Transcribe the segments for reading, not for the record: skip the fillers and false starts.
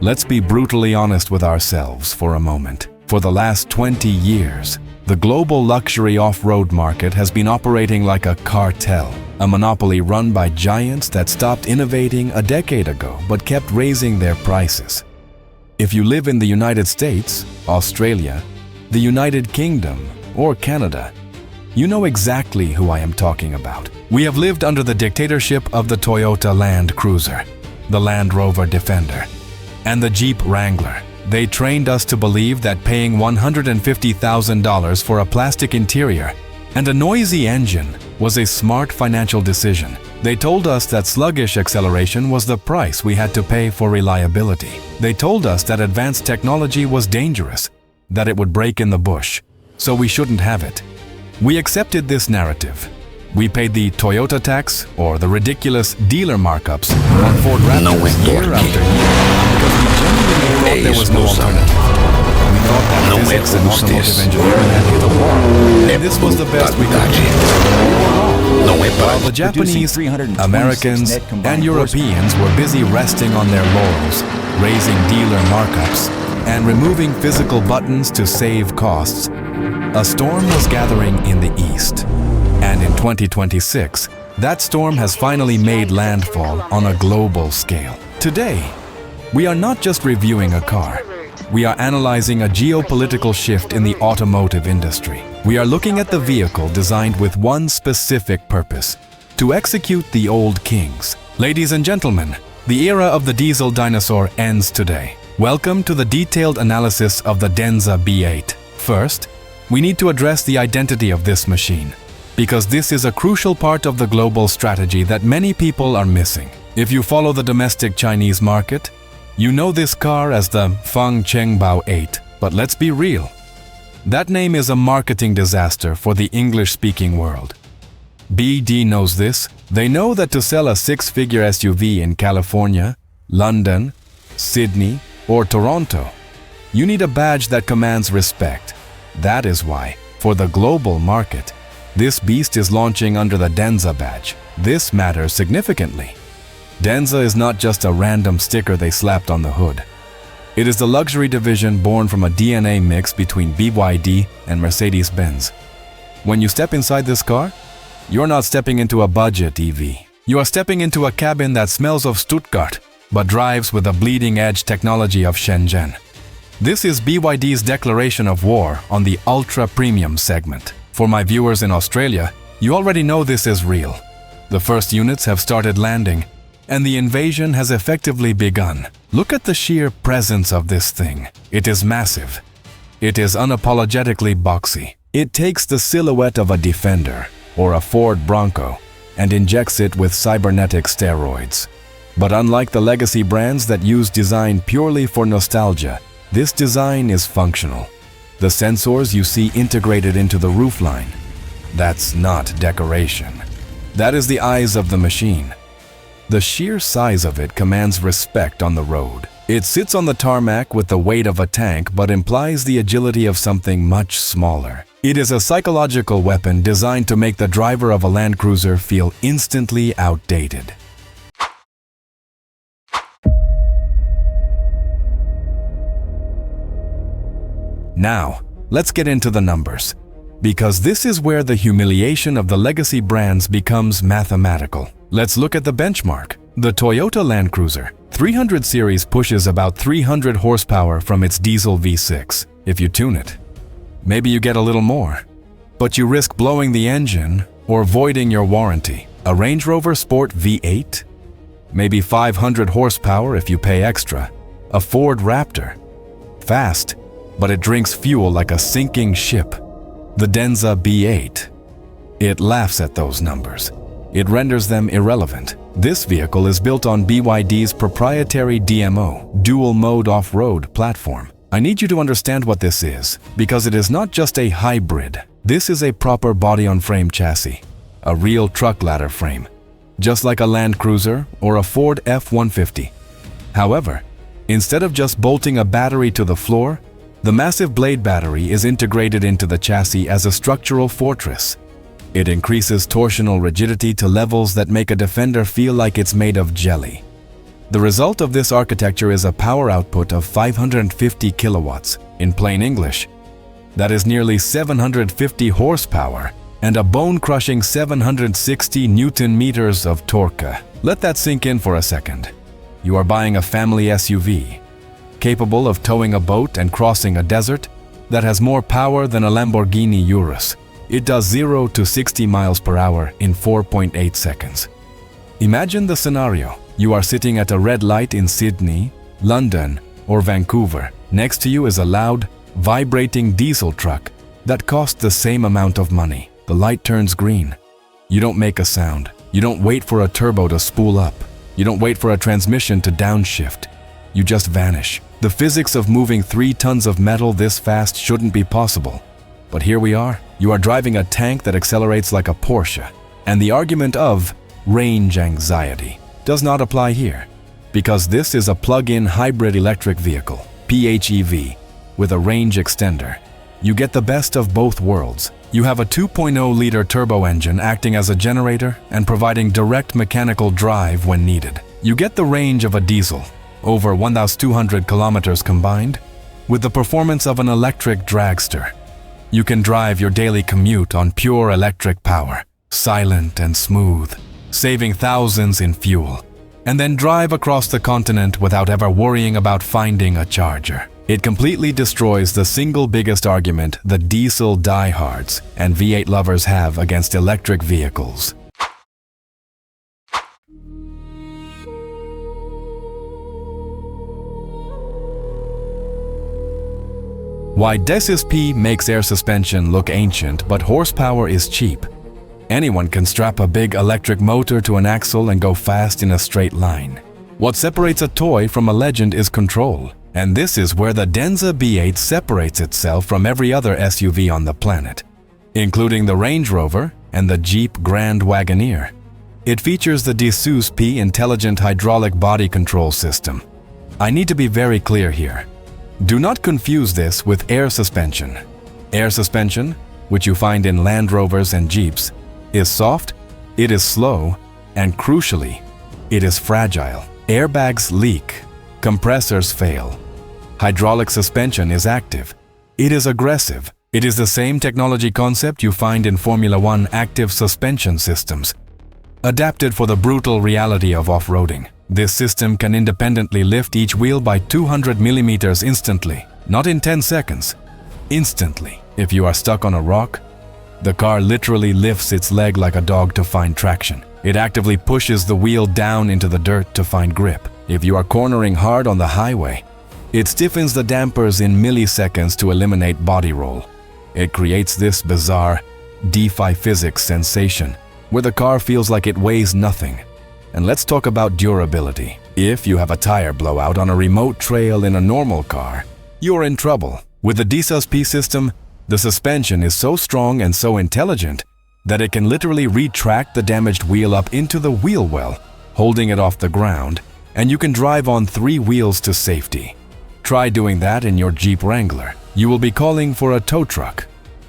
Let's be brutally honest with ourselves for a moment. For the last 20 years, the global luxury off-road market has been operating like a cartel, a monopoly run by giants that stopped innovating a decade ago but kept raising their prices. If you live in the United States, Australia, the United Kingdom, or Canada, you know exactly who I am talking about. We have lived under the dictatorship of the Toyota Land Cruiser, the Land Rover Defender, and the Jeep Wrangler. They trained us to believe that paying $150,000 for a plastic interior and a noisy engine was a smart financial decision. They told us that sluggish acceleration was the price we had to pay for reliability. They told us that advanced technology was dangerous, that it would break in the bush, so we shouldn't have it. We accepted this narrative. We paid the Toyota tax or the ridiculous dealer markups on Ford Raptors year after year because we genuinely thought there was no alternative. We thought that physics and automotive engineering had hit a wall, and this was the best we could do. While the Japanese, Americans, and Europeans were busy resting on their laurels, raising dealer markups, and removing physical buttons to save costs, a storm was gathering in the East. And in 2026, that storm has finally made landfall on a global scale. Today, we are not just reviewing a car. We are analyzing a geopolitical shift in the automotive industry. We are looking at the vehicle designed with one specific purpose: to execute the old kings. Ladies and gentlemen, the era of the diesel dinosaur ends today. Welcome to the detailed analysis of the Denza B8. First, we need to address the identity of this machine, because this is a crucial part of the global strategy that many people are missing. If you follow the domestic Chinese market, you know this car as the Fang Cheng Bao 8, but let's be real. That name is a marketing disaster for the English-speaking world. BYD knows this. They know that to sell a six-figure SUV in California, London, Sydney, or Toronto, you need a badge that commands respect. That is why, for the global market, this beast is launching under the Denza badge. This matters significantly. Denza is not just a random sticker they slapped on the hood. It is the luxury division born from a DNA mix between BYD and Mercedes-Benz. When you step inside this car, you're not stepping into a budget EV. You are stepping into a cabin that smells of Stuttgart, but drives with the bleeding-edge technology of Shenzhen. This is BYD's declaration of war on the ultra-premium segment. For my viewers in Australia, you already know this is real. The first units have started landing, and the invasion has effectively begun. Look at the sheer presence of this thing. It is massive. It is unapologetically boxy. It takes the silhouette of a Defender or a Ford Bronco and injects it with cybernetic steroids. But unlike the legacy brands that use design purely for nostalgia, this design is functional. The sensors you see integrated into the roofline, that's not decoration. That is the eyes of the machine. The sheer size of it commands respect on the road. It sits on the tarmac with the weight of a tank but implies the agility of something much smaller. It is a psychological weapon designed to make the driver of a Land Cruiser feel instantly outdated. Now, let's get into the numbers, because this is where the humiliation of the legacy brands becomes mathematical. Let's look at the benchmark. The Toyota Land Cruiser 300 series pushes about 300 horsepower from its diesel V6 if you tune it. Maybe you get a little more, but you risk blowing the engine or voiding your warranty. A Range Rover Sport V8? Maybe 500 horsepower if you pay extra. A Ford Raptor? Fast, but it drinks fuel like a sinking ship. The Denza B8? It laughs at those numbers. It renders them irrelevant. This vehicle is built on BYD's proprietary DMO, dual mode off-road platform. I need you to understand what this is, because it is not just a hybrid. This is a proper body-on-frame chassis, a real truck ladder frame, just like a Land Cruiser or a Ford F-150. However, instead of just bolting a battery to the floor, the massive blade battery is integrated into the chassis as a structural fortress. It increases torsional rigidity to levels that make a Defender feel like it's made of jelly. The result of this architecture is a power output of 550 kilowatts. In plain English, that is nearly 750 horsepower and a bone-crushing 760 Newton meters of torque. Let that sink in for a second. You are buying a family SUV, capable of towing a boat and crossing a desert, that has more power than a Lamborghini Urus. It does 0 to 60 miles per hour in 4.8 seconds. Imagine the scenario. You are sitting at a red light in Sydney, London, or Vancouver. Next to you is a loud, vibrating diesel truck that costs the same amount of money. The light turns green. You don't make a sound. You don't wait for a turbo to spool up. You don't wait for a transmission to downshift. You just vanish. The physics of moving 3 tons of metal this fast shouldn't be possible. But here we are. You are driving a tank that accelerates like a Porsche. And the argument of range anxiety does not apply here, because this is a plug-in hybrid electric vehicle, PHEV, with a range extender. You get the best of both worlds. You have a 2.0-liter turbo engine acting as a generator and providing direct mechanical drive when needed. You get the range of a diesel, over 1,200 kilometers combined, with the performance of an electric dragster. You can drive your daily commute on pure electric power, silent and smooth, saving thousands in fuel, and then drive across the continent without ever worrying about finding a charger. It completely destroys the single biggest argument the diesel diehards and V8 lovers have against electric vehicles. Why DiSus-P makes air suspension look ancient, but horsepower is cheap. Anyone can strap a big electric motor to an axle and go fast in a straight line. What separates a toy from a legend is control, and this is where the Denza B8 separates itself from every other SUV on the planet, including the Range Rover and the Jeep Grand Wagoneer. It features the DiSus-P intelligent hydraulic body control system. I need to be very clear here. Do not confuse this with air suspension. Air suspension, which you find in Land Rovers and Jeeps, is soft, it is slow, and crucially, it is fragile. Airbags leak, compressors fail. Hydraulic suspension is active. It is aggressive. It is the same technology concept you find in Formula One active suspension systems, adapted for the brutal reality of off-roading. This system can independently lift each wheel by 200 millimeters instantly, not in 10 seconds. Instantly. If you are stuck on a rock, the car literally lifts its leg like a dog to find traction. It actively pushes the wheel down into the dirt to find grip. If you are cornering hard on the highway, it stiffens the dampers in milliseconds to eliminate body roll. It creates this bizarre DeFi physics sensation, where the car feels like it weighs nothing. And let's talk about durability. If you have a tire blowout on a remote trail in a normal car, you're in trouble. With the DiSus-P system, the suspension is so strong and so intelligent that it can literally retract the damaged wheel up into the wheel well, holding it off the ground, and you can drive on 3 wheels to safety. Try doing that in your Jeep Wrangler. You will be calling for a tow truck.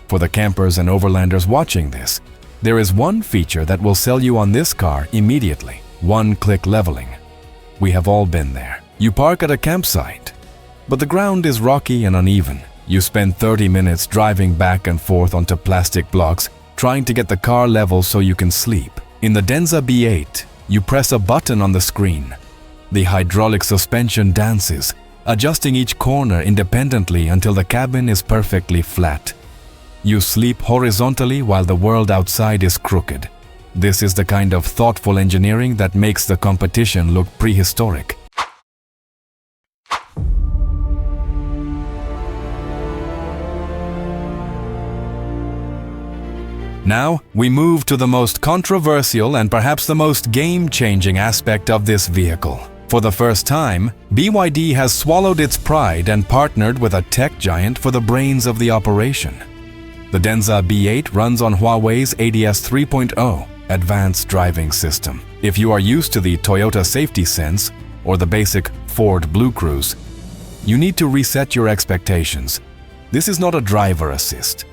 For the campers and overlanders watching this, there is one feature that will sell you on this car immediately: one-click leveling. We have all been there. You park at a campsite, but the ground is rocky and uneven. You spend 30 minutes driving back and forth onto plastic blocks, trying to get the car level so you can sleep. In the Denza B8, you press a button on the screen. The hydraulic suspension dances, adjusting each corner independently until the cabin is perfectly flat. You sleep horizontally while the world outside is crooked. This is the kind of thoughtful engineering that makes the competition look prehistoric. Now, we move to the most controversial and perhaps the most game-changing aspect of this vehicle. For the first time, BYD has swallowed its pride and partnered with a tech giant for the brains of the operation. The Denza B8 runs on Huawei's ADS 3.0 advanced driving system. If you are used to the Toyota Safety Sense or the basic Ford Blue Cruise, you need to reset your expectations. This is not a driver assist.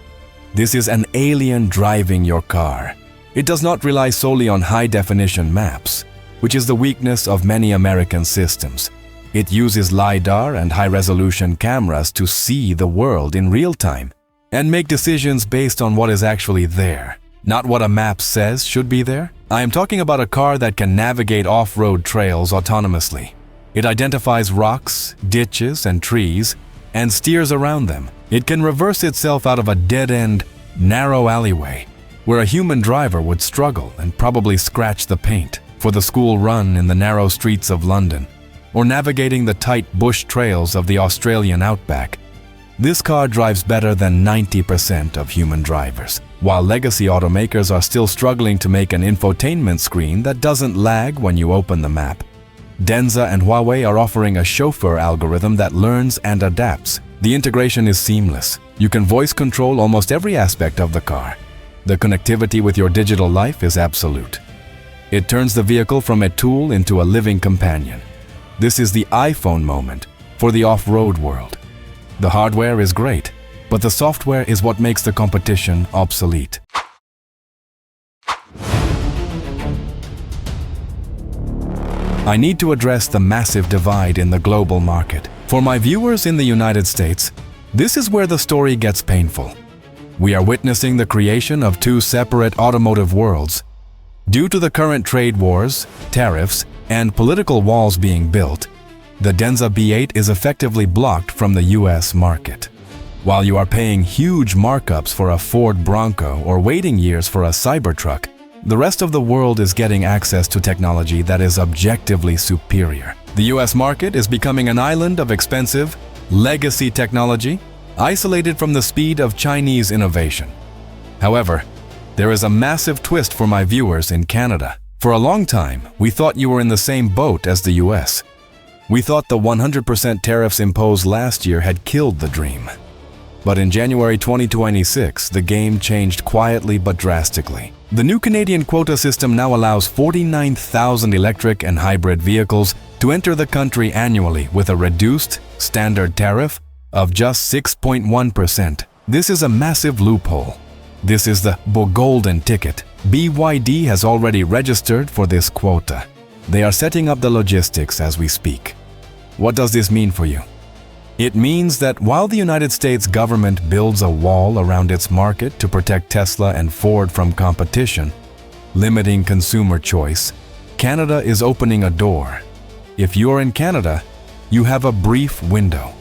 This is an alien driving your car. It does not rely solely on high-definition maps. which is the weakness of many American systems. It uses LiDAR and high-resolution cameras to see the world in real time and make decisions based on what is actually there, not what a map says should be there. I am talking about a car that can navigate off-road trails autonomously. It identifies rocks, ditches, and trees and steers around them. It can reverse itself out of a dead-end, narrow alleyway where a human driver would struggle and probably scratch the paint for the school run in the narrow streets of London, or navigating the tight bush trails of the Australian outback. This car drives better than 90% of human drivers, while legacy automakers are still struggling to make an infotainment screen that doesn't lag when you open the map. Denza and Huawei are offering a chauffeur algorithm that learns and adapts. The integration is seamless. You can voice control almost every aspect of the car. The connectivity with your digital life is absolute. It turns the vehicle from a tool into a living companion. This is the iPhone moment for the off-road world. The hardware is great, but the software is what makes the competition obsolete. I need to address the massive divide in the global market. For my viewers in the United States, this is where the story gets painful. We are witnessing the creation of two separate automotive worlds. Due to the current trade wars, tariffs, and political walls being built, the Denza B8 is effectively blocked from the US market. While you are paying huge markups for a Ford Bronco or waiting years for a Cybertruck, the rest of the world is getting access to technology that is objectively superior. The US market is becoming an island of expensive, legacy technology, isolated from the speed of Chinese innovation. However, there is a massive twist for my viewers in Canada. For a long time, we thought you were in the same boat as the US. We thought the 100% tariffs imposed last year had killed the dream. But in January 2026, the game changed quietly but drastically. The new Canadian quota system now allows 49,000 electric and hybrid vehicles to enter the country annually with a reduced standard tariff of just 6.1%. This is a massive loophole. This is the golden ticket. BYD has already registered for this quota. They are setting up the logistics as we speak. What does this mean for you? It means that while the United States government builds a wall around its market to protect Tesla and Ford from competition, limiting consumer choice, Canada is opening a door. If you are in Canada, you have a brief window.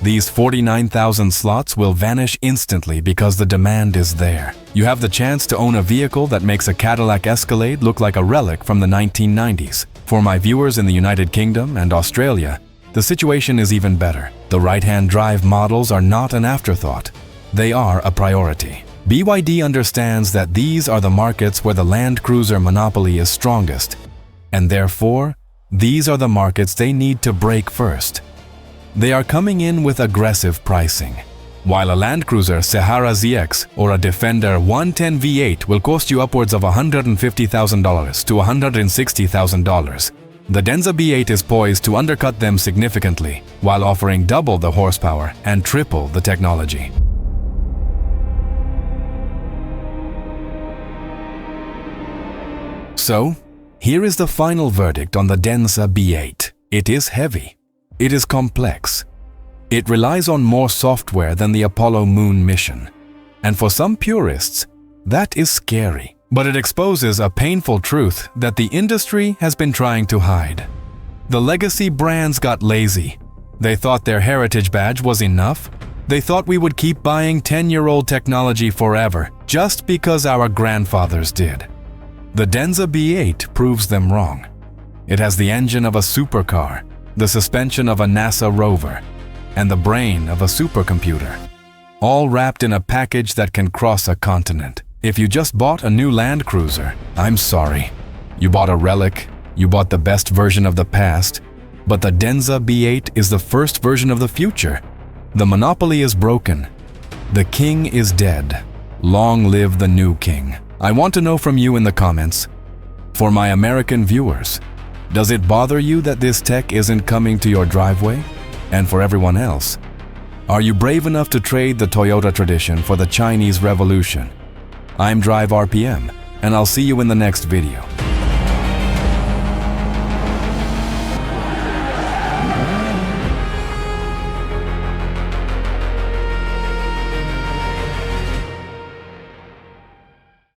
These 49,000 slots will vanish instantly because the demand is there. You have the chance to own a vehicle that makes a Cadillac Escalade look like a relic from the 1990s. For my viewers in the United Kingdom and Australia, the situation is even better. The right-hand drive models are not an afterthought. They are a priority. BYD understands that these are the markets where the Land Cruiser monopoly is strongest, and therefore, these are the markets they need to break first. They are coming in with aggressive pricing. While a Land Cruiser Sahara ZX or a Defender 110 V8 will cost you upwards of $150,000 to $160,000, the Denza B8 is poised to undercut them significantly while offering double the horsepower and triple the technology. So, here is the final verdict on the Denza B8. It is heavy. It is complex. It relies on more software than the Apollo moon mission. And for some purists, that is scary. But it exposes a painful truth that the industry has been trying to hide. The legacy brands got lazy. They thought their heritage badge was enough. They thought we would keep buying 10-year-old technology forever just because our grandfathers did. The Denza B8 proves them wrong. It has the engine of a supercar, the suspension of a NASA rover, and the brain of a supercomputer, all wrapped in a package that can cross a continent. If you just bought a new Land Cruiser, I'm sorry. You bought a relic, you bought the best version of the past, but the Denza B8 is the first version of the future. The monopoly is broken. The king is dead. Long live the new king. I want to know from you in the comments. For my American viewers, does it bother you that this tech isn't coming to your driveway? And for everyone else, are you brave enough to trade the Toyota tradition for the Chinese revolution? I'm Drive RPM, and I'll see you in the next video.